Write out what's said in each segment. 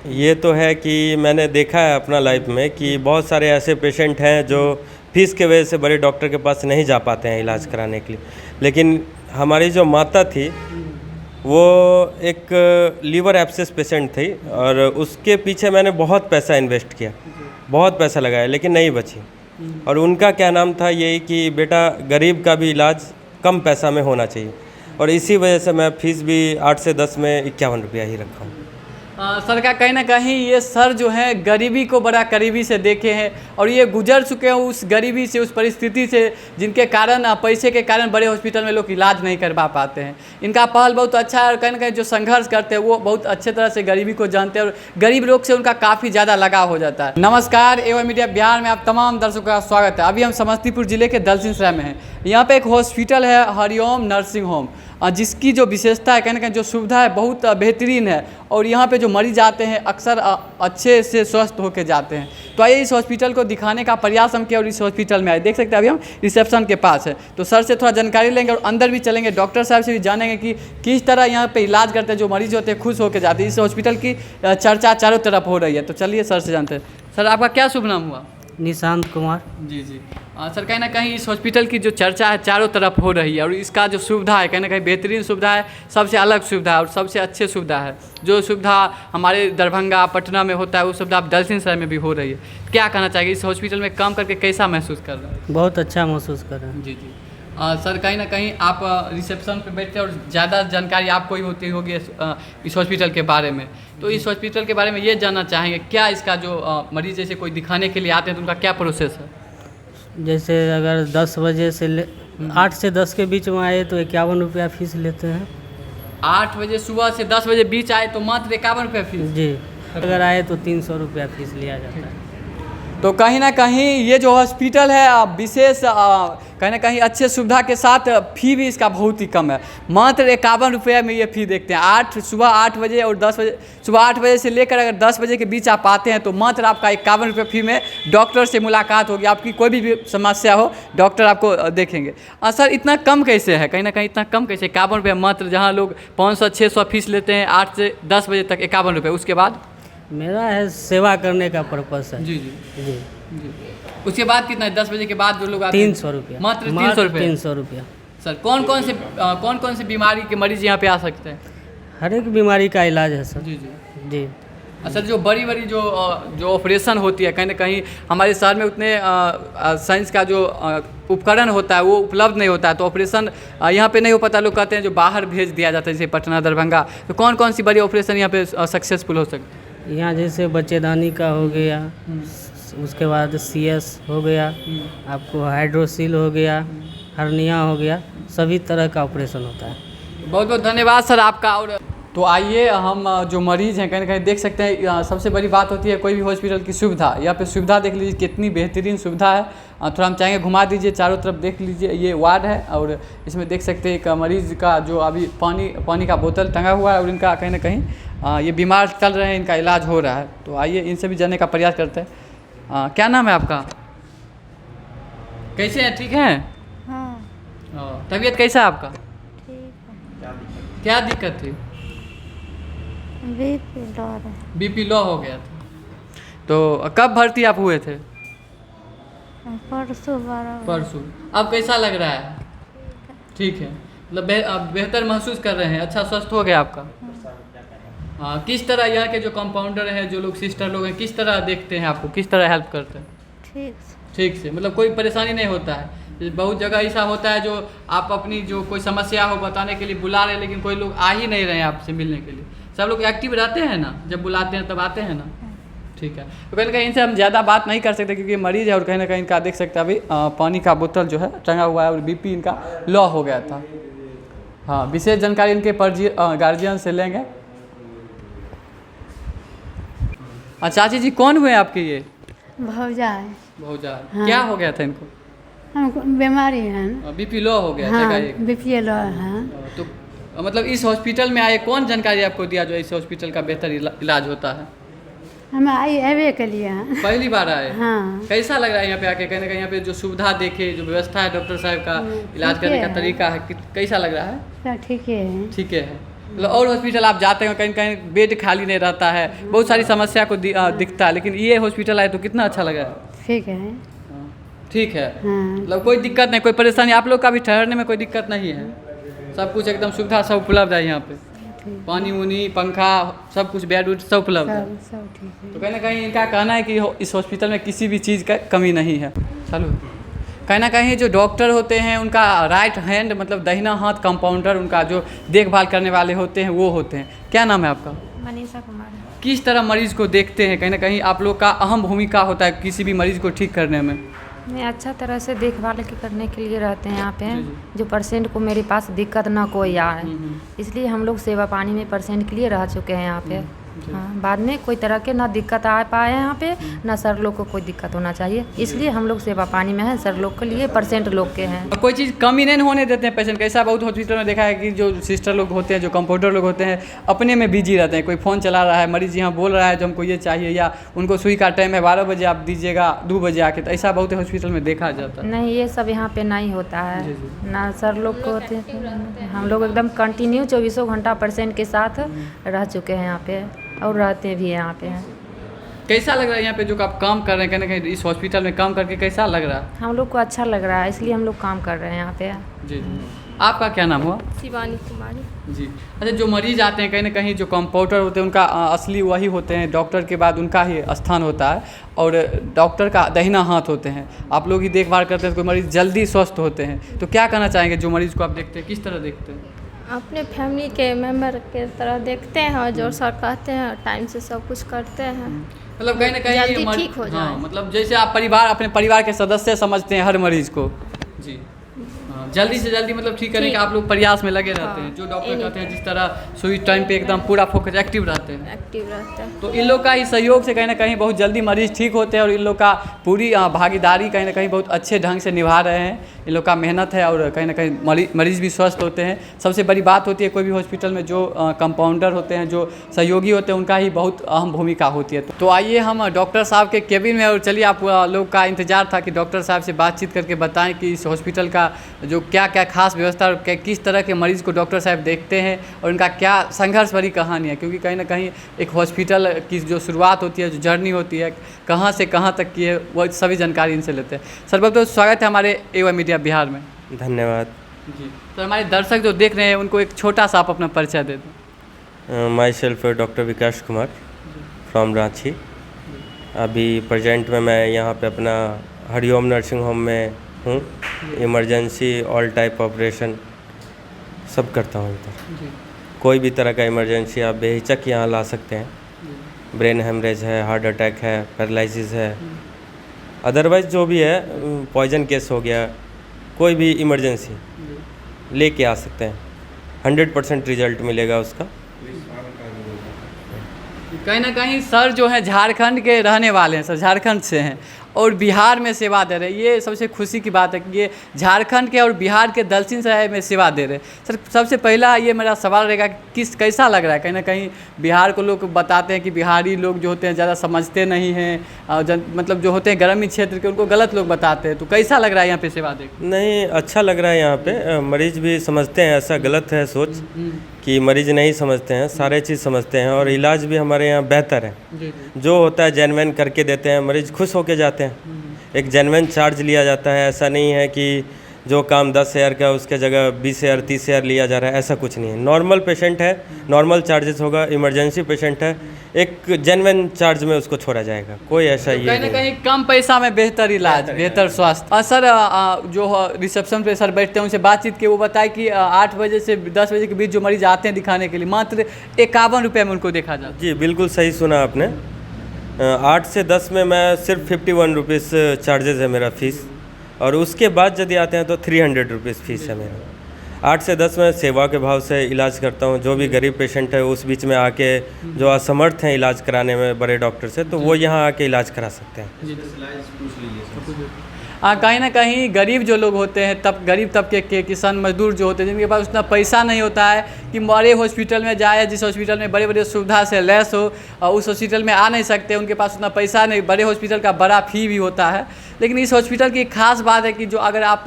ये तो है कि मैंने देखा है अपना लाइफ में कि बहुत सारे ऐसे पेशेंट हैं जो फीस के वजह से बड़े डॉक्टर के पास नहीं जा पाते हैं इलाज कराने के लिए। लेकिन हमारी जो माता थी वो एक लीवर एब्सेस पेशेंट थी और उसके पीछे मैंने बहुत पैसा इन्वेस्ट किया, बहुत पैसा लगाया, लेकिन नहीं बची। और उनका क्या नाम था यही कि बेटा गरीब का भी इलाज कम पैसा में होना चाहिए, और इसी वजह से मैं फ़ीस भी 8 से 10 में 51 रुपया ही रखा हूँ। सर का कहीं ना कहीं ये सर जो है गरीबी को बड़ा करीबी से देखे हैं और ये गुजर चुके हैं उस गरीबी से, उस परिस्थिति से जिनके कारण पैसे के कारण बड़े हॉस्पिटल में लोग इलाज नहीं करवा पाते हैं। इनका पहल बहुत अच्छा है और कहीं ना कहीं जो संघर्ष करते हैं वो बहुत अच्छे तरह से गरीबी को जानते हैं और गरीब लोग से उनका काफ़ी ज़्यादा लगाव हो जाता है। नमस्कार, एवन मीडिया बिहार में आप तमाम दर्शकों का स्वागत है। अभी हम समस्तीपुर जिले के दलसिंहसराय में हैं। यहाँ पे एक हॉस्पिटल है हरिओम नर्सिंग होम, जिसकी जो विशेषता है कहीं ना कहीं जो सुविधा है बहुत बेहतरीन है और यहाँ पे जो मरीज आते हैं अक्सर अच्छे से स्वस्थ होकर जाते हैं। तो आइए इस हॉस्पिटल को दिखाने का प्रयास हम किया और इस हॉस्पिटल में आए। देख सकते हैं अभी हम रिसेप्शन के पास है, तो सर से थोड़ा जानकारी लेंगे और अंदर भी चलेंगे, डॉक्टर साहब से भी जानेंगे कि किस तरह यहाँ पे इलाज करते हैं, जो मरीज होते हैं खुश होकर जाते हैं। इस हॉस्पिटल की चर्चा चारों तरफ हो रही है, तो चलिए सर से जानते हैं। सर आपका क्या शुभ नाम हुआ? निशांत कुमार। जी जी। सर कहीं ना कहीं इस हॉस्पिटल की जो चर्चा है चारों तरफ हो रही है और इसका जो सुविधा है कहीं ना कहीं बेहतरीन सुविधा है, सबसे अलग सुविधा है और सबसे अच्छे सुविधा है। जो सुविधा हमारे दरभंगा पटना में होता है वो सुविधा अब दलसिंहसराय में भी हो रही है। क्या कहना चाहिए, इस हॉस्पिटल में काम करके कैसा महसूस कर रहे हैं? बहुत अच्छा महसूस कर रहे हैं। जी जी। सर कहीं ना कहीं आप रिसेप्शन पे बैठते हैं और ज़्यादा जानकारी आपको ही होती होगी इस हॉस्पिटल के बारे में। तो इस हॉस्पिटल के बारे में ये जानना चाहेंगे, क्या इसका जो मरीज जैसे कोई दिखाने के लिए आते हैं तो उनका क्या प्रोसेस है? जैसे अगर 10 बजे से 8 से 10 के बीच में आए तो 51 रुपया फीस लेते हैं। 8 बजे सुबह से 10 बजे बीच आए तो मात्र 51 रुपये फीस? जी, अगर आए तो 300 रुपया फीस लिया जाता है। तो कहीं ना कहीं ये जो हॉस्पिटल है विशेष कहीं ना कहीं अच्छे सुविधा के साथ फ़ी भी इसका बहुत ही कम है। मात्र 51 रुपये में ये फ़ी देखते हैं। सुबह 8 बजे और 10 बजे, सुबह 8 बजे से लेकर अगर 10 बजे के बीच आप आते हैं तो मात्र आपका 51 रुपये फ़ी में डॉक्टर से मुलाकात होगी। आपकी कोई भी समस्या हो डॉक्टर आपको देखेंगे। सर इतना कम कैसे है, कहीं ना कहीं इतना कम कैसे 51 रुपये मात्र, जहाँ लोग 500-600 फीस लेते हैं 8 से 10 बजे तक 51 रुपये। उसके बाद मेरा है सेवा करने का पर्पस है। जी जी जी। जी। उसके बाद कितना है? 10 बजे के बाद जो लोग आते हैं 300 रुपया, मात्र 300 रुपये। 300 रुपया। सर कौन कौन से बीमारी के मरीज यहाँ पे आ सकते हैं? हर एक बीमारी का इलाज है सर। जी जी। जी। सर जो बड़ी जो ऑपरेशन होती है कहीं ना कहीं हमारे शहर में उतने साइंस का जो उपकरण होता है वो उपलब्ध नहीं होता है, तो ऑपरेशन यहाँ पे नहीं हो पाता। लोग कहते हैं जो बाहर भेज दिया जाता है, जैसे पटना दरभंगा। तो कौन कौन सी बड़ी ऑपरेशन यहाँ पे सक्सेसफुल हो सकती है? यहाँ जैसे बच्चेदानी का हो गया, उसके बाद CS हो गया, आपको हाइड्रोसील हो गया, हर्निया हो गया, सभी तरह का ऑपरेशन होता है। बहुत बहुत धन्यवाद सर आपका। और तो आइए हम जो मरीज़ हैं कहीं ना कहीं देख सकते हैं, सबसे बड़ी बात होती है कोई भी हॉस्पिटल की सुविधा। यहाँ पे सुविधा देख लीजिए कितनी बेहतरीन सुविधा है। थोड़ा हम चाहेंगे घुमा दीजिए, चारों तरफ देख लीजिए। ये वार्ड है और इसमें देख सकते हैं एक मरीज़ का जो अभी पानी का बोतल टंगा हुआ है और इनका कहीं ना कहीं ये बीमार चल रहे हैं, इनका इलाज हो रहा है। तो आइए इनसे भी जानने का प्रयास करते हैं। क्या नाम है आपका? कैसे हैं, ठीक हैं? हाँ तबीयत कैसा है आपका? ठीक है। क्या दिक्कत थी? बीपी लो हो गया था। तो कब भर्ती आप हुए थे? परसों 12 परसों। अब कैसा लग रहा है? ठीक है, मतलब बेहतर महसूस कर रहे हैं, अच्छा स्वस्थ हो गया आपका? हाँ। किस तरह यहाँ के जो कंपाउंडर हैं, जो लोग सिस्टर लोग हैं, किस तरह देखते हैं आपको, किस तरह हेल्प करते हैं? ठीक से, मतलब कोई परेशानी नहीं होता है। बहुत जगह ऐसा होता है जो आप अपनी जो कोई समस्या हो बताने के लिए बुला रहे हैं लेकिन कोई लोग आ ही नहीं रहे हैं आपसे मिलने के लिए। सब लोग एक्टिव रहते हैं ना, जब बुलाते हैं तब आते हैं ना? ठीक है। तो कहीं ना कहीं इनसे हम ज़्यादा बात नहीं कर सकते क्योंकि मरीज़ है और कहीं ना कहीं इनका देख सकते हैं अभी पानी का बोतल जो है टंगा हुआ है और BP इनका लो हो गया था। हाँ, विशेष जानकारी इनके गार्जियन से लेंगे। चाची जी कौन हुए आपके ये? भौजा है। भौजा। हाँ। क्या हो गया था इनको? हमको बीमारी है ना। BP लो हो गया था हाँ, एक? बीपी लो है। तो मतलब इस हॉस्पिटल में आए, कौन जानकारी आपको दिया जो इस हॉस्पिटल का बेहतर इलाज होता है? हम आए के लिए हैं। पहली बार आए? हाँ। कैसा लग रहा है यहाँ पे आके, कहीं ना कहीं यहाँ पे जो सुविधा देखे, जो व्यवस्था है डॉक्टर साहब का इलाज करने का तरीका है, कैसा लग रहा है? ठीक है। ठीक है। मतलब और हॉस्पिटल आप जाते हैं कहीं कहीं बेड खाली नहीं रहता है, बहुत सारी समस्या को दिखता है, लेकिन ये हॉस्पिटल आए तो कितना अच्छा लगा। ठीक है। ठीक है, हाँ मतलब कोई दिक्कत नहीं, कोई परेशानी आप लोग का भी ठहरने में कोई दिक्कत नहीं है, सब कुछ एकदम सुविधा सब उपलब्ध है यहाँ पे, पानी उनी पंखा सब कुछ बेड उड सब उपलब्ध है। सब ठीक है। तो कहीं ना कहीं इनका कहना है कि इस हॉस्पिटल में किसी भी चीज़ का कमी नहीं है। चलो, कहीं ना कहीं जो डॉक्टर होते हैं उनका राइट हैंड मतलब दाहिना हाथ कंपाउंडर, उनका जो देखभाल करने वाले होते हैं वो होते हैं। क्या नाम है आपका? मनीषा कुमार। किस तरह मरीज़ को देखते हैं? कहीं ना कहीं आप लोग का अहम भूमिका होता है किसी भी मरीज़ को ठीक करने में। मैं अच्छा तरह से देखभाल करने के लिए रहते हैं यहाँ पे, जो पेशेंट को मेरे पास दिक्कत ना कोई आए, इसलिए हम लोग सेवा पानी में पेशेंट के लिए रह चुके हैं यहाँ पे। हाँ, बाद में कोई तरह के ना दिक्कत आ पाए यहाँ पे, ना सर लोग को कोई दिक्कत होना चाहिए, इसलिए हम लोग सेवा पानी में हैं, सर लोग के लिए पेशेंट लोग के हैं। और कोई चीज़ कमी नहीं होने देते हैं पेशेंट। कैसा बहुत हॉस्पिटल में देखा है कि जो सिस्टर लोग होते हैं, जो कंपाउंडर लोग होते हैं, अपने में बिजी रहते हैं, कोई फ़ोन चला रहा है, मरीज़ यहाँ बोल रहा है जो हमको ये चाहिए, या उनको सुई का टाइम है 12 बजे आप दीजिएगा 2 बजे आके, तो ऐसा बहुत हॉस्पिटल में देखा जाता है। नहीं, ये सब यहाँ पे नहीं होता है, ना सर लोग को होते हैं। हम लोग एकदम कंटिन्यू 24 घंटा पेशेंट के साथ रह चुके हैं यहाँ पे और रहते भी यहाँ पे हैं। कैसा लग रहा है यहाँ पे जो आप काम कर रहे हैं? कहीं ना कहीं इस हॉस्पिटल में काम करके कैसा लग रहा है? हम लोग को अच्छा लग रहा है, इसलिए हम लोग काम कर रहे हैं यहाँ पे। जी, आपका क्या नाम हुआ? शिवानी कुमारी। जी, अच्छा, जो मरीज आते हैं कहीं ना कहीं जो कंपाउंडर होते हैं उनका असली वही होते हैं, डॉक्टर के बाद उनका ही स्थान होता है, और डॉक्टर का दाहिना हाथ होते हैं। आप लोग ही देखभाल करते हैं तो कोई मरीज़ जल्दी स्वस्थ होते हैं, तो क्या कहना चाहेंगे जो मरीज़ को आप देखते हैं, किस तरह देखते हैं? अपने फैमिली के मेंबर के तरह देखते हैं, और जो सर कहते हैं टाइम से सब कुछ करते हैं, मतलब कहीं ना कहीं जल्दी ठीक हो जाए। हाँ, मतलब जैसे आप अपने परिवार के सदस्य समझते हैं हर मरीज को। जी, हाँ, जल्दी से जल्दी मतलब ठीक करने का आप लोग प्रयास में लगे रहते हैं। जो डॉक्टर कहते हैं जिस तरह सुई टाइम पे एकदम पूरा फोकस एक्टिव रहते हैं। एक्टिव रहते हैं। तो इन लोग का ही सहयोग से कहीं ना कहीं बहुत जल्दी मरीज ठीक होते हैं, और इन लोग का पूरी भागीदारी कहीं ना कहीं बहुत अच्छे ढंग से निभा रहे हैं। इन लोग का मेहनत है, और कहीं ना कहीं मरीज़ भी स्वस्थ होते हैं। सबसे बड़ी बात होती है कोई भी हॉस्पिटल में जो कंपाउंडर होते हैं, जो सहयोगी होते हैं, उनका ही बहुत अहम भूमिका होती है। तो आइए हम डॉक्टर साहब के केबिन में, और चलिए आप लोग का इंतज़ार था कि डॉक्टर साहब से बातचीत करके बताएं कि इस हॉस्पिटल का जो क्या क्या खास व्यवस्था और किस तरह के मरीज़ को डॉक्टर साहब देखते हैं, और उनका क्या संघर्ष भरी कहानी है। क्योंकि कहीं ना कहीं एक हॉस्पिटल की जो शुरुआत होती है, जो जर्नी होती है, कहाँ से कहाँ तक की है, वो सभी जानकारी इनसे लेते हैं। सर बहुत बहुत स्वागत है हमारे एवा मीडिया बिहार में। धन्यवाद जी, तो हमारे दर्शक जो देख रहे हैं उनको एक छोटा सा आप अपना परिचय दे दें। My self doctor Vikas Kumar from Ranchi. अभी प्रेजेंट में मैं यहाँ पे अपना हरिओम नर्सिंग होम में हूँ। इमरजेंसी ऑल टाइप ऑपरेशन सब करता हूँ इधर। कोई भी तरह का इमरजेंसी आप बेहिचक यहाँ ला सकते हैं। ब्रेन हेमरेज है, हार्ट अटैक है, पैरालिसिस है, अदरवाइज़ जो भी है, पॉइजन केस हो गया, कोई भी इमरजेंसी लेके आ सकते हैं। 100% रिजल्ट मिलेगा उसका। कहीं ना कहीं सर जो है झारखंड के रहने वाले हैं, सर झारखंड से हैं और बिहार में सेवा दे रहे हैं। ये सबसे खुशी की बात है कि ये झारखंड के और बिहार के दलसिंह शहर में सेवा दे रहे हैं। सर सबसे पहला ये मेरा सवाल रहेगा कि कैसा लग रहा है? कहीं ना कहीं बिहार को लोग बताते हैं कि बिहारी लोग जो होते हैं ज़्यादा समझते नहीं हैं, मतलब जो होते हैं ग्रामीण क्षेत्र के, उनको गलत लोग बताते हैं। तो कैसा लग रहा है यहाँ पे सेवा दे? नहीं, अच्छा लग रहा है यहाँ पे। मरीज भी समझते हैं, ऐसा गलत है सोच कि मरीज नहीं समझते हैं, सारे चीज़ समझते हैं, और इलाज भी हमारे यहाँ बेहतर है। जो होता है जेन्युइन करके देते हैं, मरीज खुश होके जाते हैं। एक जेन्युइन चार्ज लिया जाता है। ऐसा नहीं है कि जो काम 10,000 का उसके जगह 20,000 30,000 लिया जा रहा है, ऐसा कुछ नहीं है। नॉर्मल पेशेंट है, नॉर्मल चार्जेस होगा। इमरजेंसी पेशेंट है, एक जेन्युइन चार्ज में उसको छोड़ा जाएगा। कोई ऐसा ये कहीं ना कहीं कम पैसा में बेहतर इलाज, बेहतर स्वास्थ्य। सर जो रिसेप्शन पे सर बैठते हैं उनसे बातचीत की, वो बताए कि 8 बजे से 10 बजे के बीच जो मरीज आते हैं दिखाने के लिए, मात्र 51 रुपये में उनको देखा जाता है। जी बिल्कुल सही सुना आपने। 8 से 10 में मैं सिर्फ 51 रुपीज़ चार्जेस है मेरा फ़ीस, और उसके बाद यदि आते हैं तो 300 रुपीज़ फ़ीस है मेरा। 8 से 10 में सेवा के भाव से इलाज करता हूँ। जो भी गरीब पेशेंट है उस बीच में आके जो असमर्थ हैं इलाज कराने में बड़े डॉक्टर से, तो वो यहाँ आके इलाज करा सकते हैं। कहीं ना कहीं गरीब जो लोग होते हैं, तब गरीब तबके के किसान मजदूर जो होते हैं, जिनके पास उतना पैसा नहीं होता है कि बड़े हॉस्पिटल में जाए, जिस हॉस्पिटल में बड़े बड़े सुविधा से लैस हो, उस हॉस्पिटल में आ नहीं सकते, उनके पास उतना पैसा नहीं। बड़े हॉस्पिटल का बड़ा फ़ी भी होता है, लेकिन इस हॉस्पिटल की खास बात है कि जो अगर आप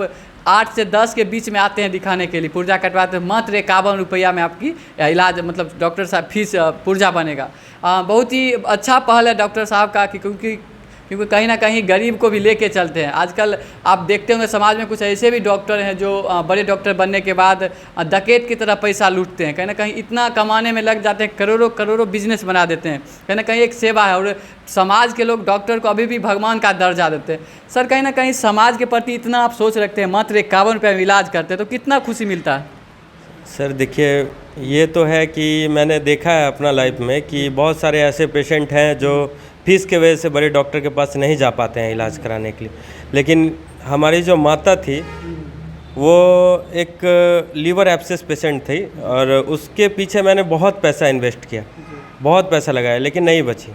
8 से 10 के बीच में आते हैं दिखाने के लिए, पुर्जा कटवाते हैं। मात्र 51 रुपया में आपकी इलाज मतलब डॉक्टर साहब फीस पुर्जा बनेगा। बहुत ही अच्छा पहल है डॉक्टर साहब का क्योंकि कहीं ना कहीं गरीब को भी लेके चलते हैं। आजकल आप देखते होंगे समाज में कुछ ऐसे भी डॉक्टर हैं जो बड़े डॉक्टर बनने के बाद डकैत की तरह पैसा लूटते हैं। कहीं ना कहीं इतना कमाने में लग जाते हैं, करोड़ों करोड़ों बिजनेस बना देते हैं। कहीं ना कहीं एक सेवा है और समाज के लोग डॉक्टर को अभी भी भगवान का दर्जा देते हैं। सर कहीं ना कहीं समाज के प्रति इतना आप सोच रखते हैं, मात्र 51 रुपये में इलाज करते हैं, तो कितना खुशी मिलता है? सर देखिए, ये तो है कि मैंने देखा है अपना लाइफ में कि बहुत सारे ऐसे पेशेंट हैं जो फीस के वजह से बड़े डॉक्टर के पास नहीं जा पाते हैं इलाज कराने के लिए। लेकिन हमारी जो माता थी वो एक लीवर एब्सेस पेशेंट थी और उसके पीछे मैंने बहुत पैसा इन्वेस्ट किया, बहुत पैसा लगाया, लेकिन नहीं बची।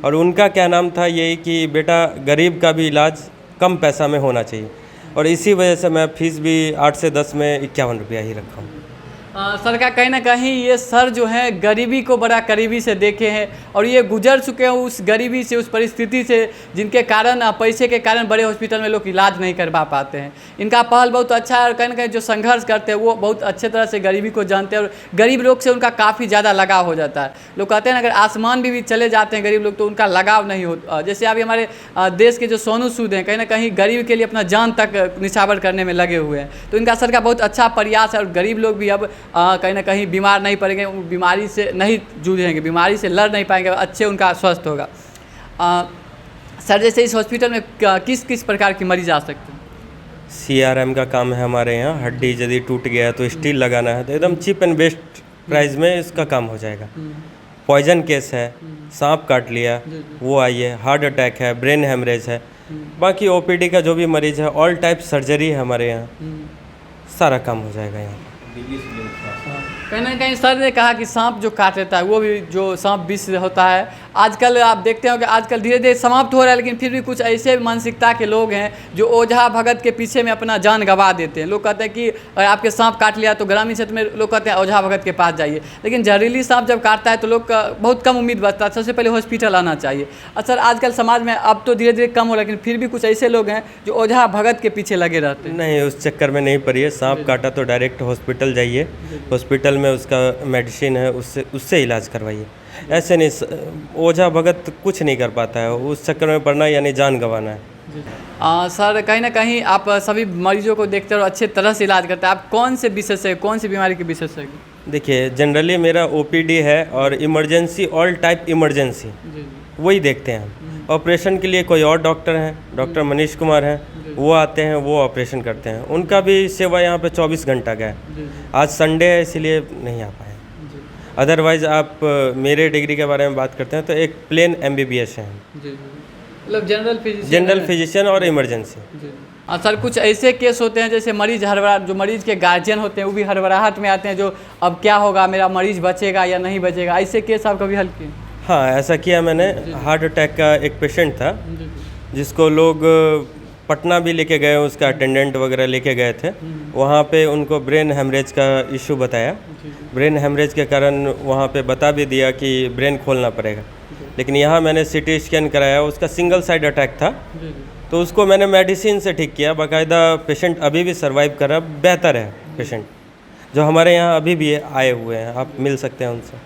और उनका क्या नाम था यही कि बेटा गरीब का भी इलाज कम पैसा में होना चाहिए, और इसी वजह से मैं फ़ीस भी 8 से 10 में 51 रुपया ही रखा हूँ। सर का कहीं ना कहीं ये सर जो है गरीबी को बड़ा करीबी से देखे हैं और ये गुजर चुके हैं उस गरीबी से, उस परिस्थिति से जिनके कारण पैसे के कारण बड़े हॉस्पिटल में लोग इलाज नहीं करवा पाते हैं। इनका पहल बहुत अच्छा है और कहीं ना कहीं जो संघर्ष करते हैं वो बहुत अच्छे तरह से गरीबी को जानते हैं और गरीब लोग से उनका काफ़ी ज़्यादा लगाव हो जाता है। लोग कहते हैं अगर आसमान भी चले जाते हैं गरीब लोग तो उनका लगाव नहीं होता। जैसे अभी हमारे देश के जो सोनू सूद हैं कहीं ना कहीं गरीब के लिए अपना जान तक निछावर करने में लगे हुए हैं। तो इनका सर का बहुत अच्छा प्रयास है और गरीब लोग भी अब कहीं ना कहीं बीमार नहीं पड़ेंगे, बीमारी से नहीं जूझेंगे, बीमारी से लड़ नहीं पाएंगे, अच्छे उनका स्वस्थ होगा। सर जैसे इस हॉस्पिटल में किस किस प्रकार के मरीज आ सकते हैं? CRM का काम है हमारे यहाँ। हड्डी यदि टूट गया तो स्टील लगाना है, तो एकदम चीप एंड बेस्ट प्राइस में इसका काम हो जाएगा। पॉइजन केस है, सांप काट लिया वो आइए, हार्ट अटैक है, ब्रेन हेमरेज है, बाकी OPD का जो भी मरीज़ है, ऑल टाइप सर्जरी है हमारे यहाँ, सारा काम हो जाएगा यहाँ। कहीं ना कहीं सर ने कहा कि सांप जो काट लेता है वो भी जो सांप विष होता है, आजकल आप देखते हो कि आजकल धीरे धीरे समाप्त हो रहा है, लेकिन फिर भी कुछ ऐसे मानसिकता के लोग हैं जो ओझा भगत के पीछे में अपना जान गंवा देते हैं। लोग कहते हैं कि अगर आपके सांप काट लिया तो ग्रामीण क्षेत्र में लोग कहते हैं ओझा भगत के पास जाइए, लेकिन जहरीली सांप जब काटता है तो लोग का बहुत कम उम्मीद बचता है, सबसे पहले हॉस्पिटल आना चाहिए। सर आजकल समाज में अब तो धीरे धीरे कम हो रहा है, लेकिन फिर भी कुछ ऐसे लोग हैं जो ओझा भगत के पीछे लगे रहते हैं। नहीं, उस चक्कर में नहीं पड़िए। सांप काटा तो डायरेक्ट हॉस्पिटल जाइए, हॉस्पिटल में उसका मेडिसिन है उससे इलाज करवाइए। ऐसे नहीं, ओझा भगत कुछ नहीं कर पाता है, उस चक्कर में पड़ना यानी जान गंवाना है। सर कहीं ना कहीं आप सभी मरीजों को देखते हैं और अच्छे तरह से इलाज करते हैं। आप कौन से विशेषज्ञ, कौन सी बीमारी के विशेषज्ञ? देखिए, जनरली मेरा OPD है और इमरजेंसी, ऑल टाइप इमरजेंसी वही देखते हैं हम। ऑपरेशन के लिए कोई और डॉक्टर हैं, डॉक्टर मनीष कुमार हैं, वो आते हैं, वो ऑपरेशन करते हैं। उनका भी सेवा यहाँ पे 24 घंटा का है। आज संडे है इसीलिए नहीं आ पाए। अदरवाइज़ आप मेरे डिग्री के बारे में बात करते हैं तो एक प्लेन MBBS है, मतलब जनरल फिजिशियन और इमरजेंसी। सर कुछ ऐसे केस होते हैं जैसे मरीज हड़बड़ा, जो मरीज के गार्जियन होते हैं वो भी हड़बड़ाहट में आते हैं, जो अब क्या होगा, मेरा मरीज बचेगा या नहीं बचेगा, ऐसे केस आप कभी हल किए? हाँ, ऐसा किया मैंने। हार्ट अटैक का एक पेशेंट था जिसको लोग पटना भी लेके गए, उसका अटेंडेंट वगैरह लेके गए थे। वहाँ पे उनको ब्रेन हेमरेज का इशू बताया। ब्रेन हेमरेज के कारण वहाँ पे बता भी दिया कि ब्रेन खोलना पड़ेगा, लेकिन यहाँ मैंने CT स्कैन कराया, उसका सिंगल साइड अटैक था, तो उसको मैंने मेडिसिन से ठीक किया। बाकायदा पेशेंट अभी भी सर्वाइव कर रहा, बेहतर है पेशेंट, जो हमारे यहाँ अभी भी आए हुए हैं, आप मिल सकते हैं उनसे।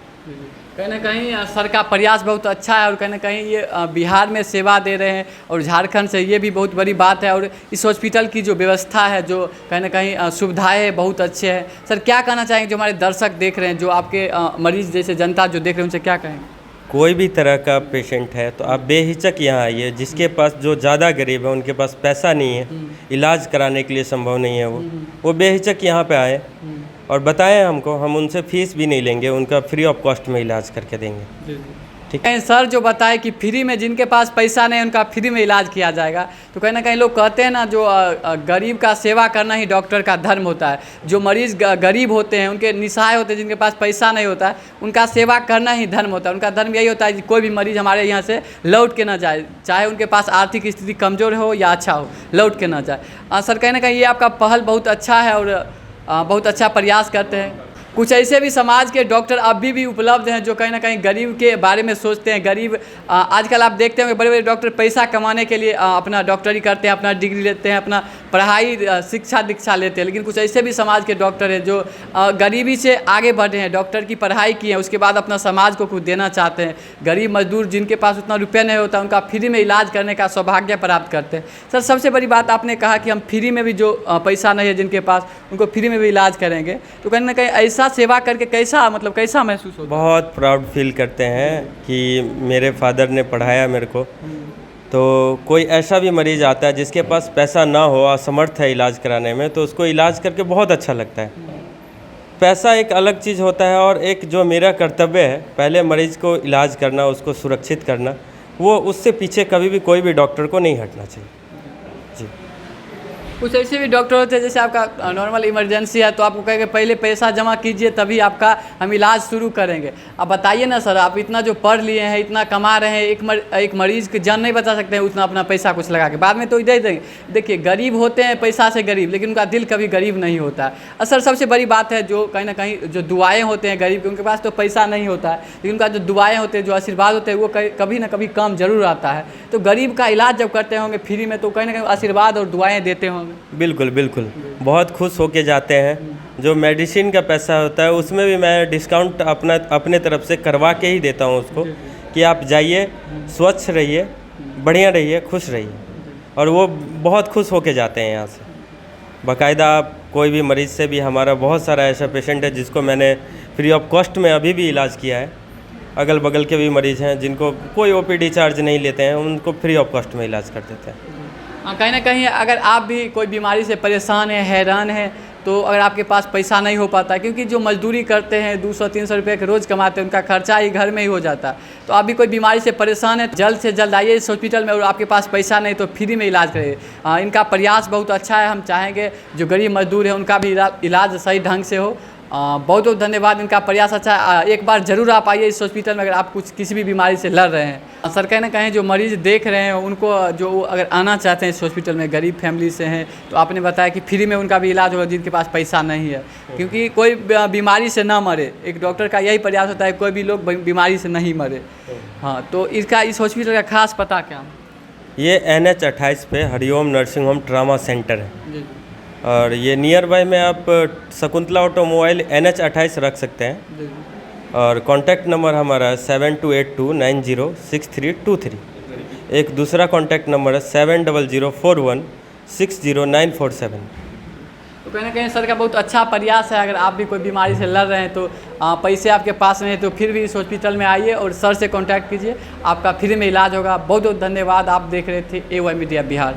कहीं ना कहीं सर का प्रयास बहुत अच्छा है और कहीं ना कहीं ये बिहार में सेवा दे रहे हैं और झारखंड से, ये भी बहुत बड़ी बात है। और इस हॉस्पिटल की जो व्यवस्था है, जो कहीं ना कहीं सुविधाएं बहुत अच्छे हैं। सर क्या कहना चाहेंगे जो हमारे दर्शक देख रहे हैं, जो आपके मरीज जैसे जनता जो देख रहे हैं, उनसे क्या कहेंगे? कोई भी तरह का पेशेंट है तो आप बेहिचक यहाँ आइए। जिसके पास, जो ज़्यादा गरीब है, उनके पास पैसा नहीं है, इलाज कराने के लिए संभव नहीं है, वो बेहिचक यहाँ पे आए और बताएं हमको, हम उनसे फीस भी नहीं लेंगे, उनका फ्री ऑफ कॉस्ट में इलाज करके देंगे। ठीक है। सर जो बताए कि फ्री में, जिनके पास पैसा नहीं उनका फ्री में इलाज किया जाएगा, तो कहीं ना कहीं लोग कहते हैं ना, जो गरीब का सेवा करना ही डॉक्टर का धर्म होता है। जो मरीज़ गरीब होते हैं, उनके निसहाय होते हैं, जिनके पास पैसा नहीं होता है, उनका सेवा करना ही धर्म होता है। उनका धर्म यही होता है कि कोई भी मरीज़ हमारे यहाँ से लौट के ना जाए, चाहे उनके पास आर्थिक स्थिति कमज़ोर हो या अच्छा हो, लौट के ना जाए। सर कहीं ना कहीं ये आपका पहल बहुत अच्छा है और बहुत अच्छा प्रयास करते हैं। कुछ ऐसे भी समाज के डॉक्टर अभी भी उपलब्ध हैं जो कहीं ना कहीं गरीब के बारे में सोचते हैं। गरीब, आजकल आप देखते होंगे बड़े बड़े डॉक्टर पैसा कमाने के लिए अपना डॉक्टरी करते हैं, अपना डिग्री लेते हैं, अपना पढ़ाई शिक्षा दीक्षा लेते हैं, लेकिन कुछ ऐसे भी समाज के डॉक्टर हैं जो गरीबी से आगे बढ़े हैं, डॉक्टर की पढ़ाई की है, उसके बाद अपना समाज को कुछ देना चाहते हैं। गरीब मजदूर जिनके पास उतना रुपया नहीं होता, उनका फ्री में इलाज करने का सौभाग्य प्राप्त करते हैं। सर, सबसे बड़ी बात आपने कहा कि हम फ्री में भी, जो पैसा नहीं है जिनके पास, उनको फ्री में भी इलाज करेंगे, तो कहीं ना कहीं ऐसा सेवा करके कैसा महसूस होता है? बहुत प्राउड फील करते हैं कि मेरे फादर ने पढ़ाया मेरे को। तो कोई ऐसा भी मरीज़ आता है जिसके पास पैसा ना हो, असमर्थ है इलाज कराने में, तो उसको इलाज करके बहुत अच्छा लगता है। पैसा एक अलग चीज़ होता है, और एक जो मेरा कर्तव्य है पहले मरीज़ को इलाज करना, उसको सुरक्षित करना, वो उससे पीछे कभी भी कोई भी डॉक्टर को नहीं हटना चाहिए। जी। कुछ ऐसे भी डॉक्टर होते हैं, जैसे आपका नॉर्मल इमरजेंसी है तो आपको कहेंगे पहले पैसा जमा कीजिए तभी आपका हम इलाज शुरू करेंगे। अब बताइए ना सर, आप इतना जो पढ़ लिए हैं, इतना कमा रहे हैं, एक मरीज़ की जान नहीं बचा सकते हैं उतना अपना पैसा कुछ लगा के, बाद में तो इधर ही देंगे। देखिए, गरीब होते हैं पैसा से गरीब, लेकिन उनका दिल कभी गरीब नहीं होता है। और सर, सबसे बड़ी बात है जो कहीं ना कहीं जो दुआएँ होते हैं गरीब के, उनके पास तो पैसा नहीं होता है, लेकिन उनका जो दुआएँ होते हैं, जो आशीर्वाद होते हैं, वो कभी ना कभी काम जरूर आता है। तो गरीब का इलाज जब करते होंगे फ्री में, तो कहीं ना कहीं आशीर्वाद और दुआएँ देते होंगे। बिल्कुल बिल्कुल, बहुत खुश होके जाते हैं। जो मेडिसिन का पैसा होता है उसमें भी मैं डिस्काउंट अपने तरफ से करवा के ही देता हूँ उसको, कि आप जाइए, स्वच्छ रहिए, बढ़िया रहिए, खुश रहिए, और वो बहुत खुश होके जाते हैं यहाँ से। बाकायदा आप कोई भी मरीज़ से भी, हमारा बहुत सारा ऐसा पेशेंट है जिसको मैंने फ्री ऑफ कॉस्ट में अभी भी इलाज किया है। अगल बगल के भी मरीज़ हैं जिनको कोई OPD चार्ज नहीं लेते हैं, उनको फ्री ऑफ कॉस्ट में इलाज कर देते हैं। कहीं ना कहीं अगर आप भी कोई बीमारी से परेशान हैं, हैरान हैं, तो अगर आपके पास पैसा नहीं हो पाता, क्योंकि जो मजदूरी करते हैं 200-300 रुपये के रोज़ कमाते हैं, उनका खर्चा ही घर में ही हो जाता है। तो आप भी कोई बीमारी से परेशान है, जल्द से जल्द आइए इस हॉस्पिटल में, और आपके पास पैसा नहीं तो फ्री में इलाज करिए। इनका प्रयास बहुत अच्छा है, हम चाहेंगे जो गरीब मजदूर है उनका भी इलाज सही ढंग से हो। बहुत बहुत धन्यवाद, इनका प्रयास अच्छा है। एक बार ज़रूर आप आइए इस हॉस्पिटल में अगर आप किसी भी बीमारी से लड़ रहे हैं। सर, कहीं ना कहीं जो मरीज़ देख रहे हैं उनको, जो अगर आना चाहते हैं इस हॉस्पिटल में, गरीब फैमिली से हैं, तो आपने बताया कि फ्री में उनका भी इलाज होगा जिनके पास पैसा नहीं है, क्योंकि कोई बीमारी से ना मरे, एक डॉक्टर का यही प्रयास होता है, कोई भी लोग बीमारी से नहीं मरे। हाँ, तो इस हॉस्पिटल का खास पता क्या? ये NH 28 पे Hariom nursing home trauma centre है, जी। और ये नियर बाय में आप शकुंतला ऑटोमोबाइल NH 28 रख सकते हैं। जी। और कॉन्टैक्ट नंबर हमारा 7282906323। एक दूसरा कॉन्टैक्ट नंबर है 7004160947। तो कहीं ना कहीं सर का बहुत अच्छा प्रयास है। अगर आप भी कोई बीमारी से लड़ रहे हैं तो पैसे आपके पास नहीं है तो फिर भी इस हॉस्पिटल में आइए और सर से कांटेक्ट कीजिए, आपका फ्री में इलाज होगा। बहुत बहुत धन्यवाद। आप देख रहे थे AY मीडिया बिहार।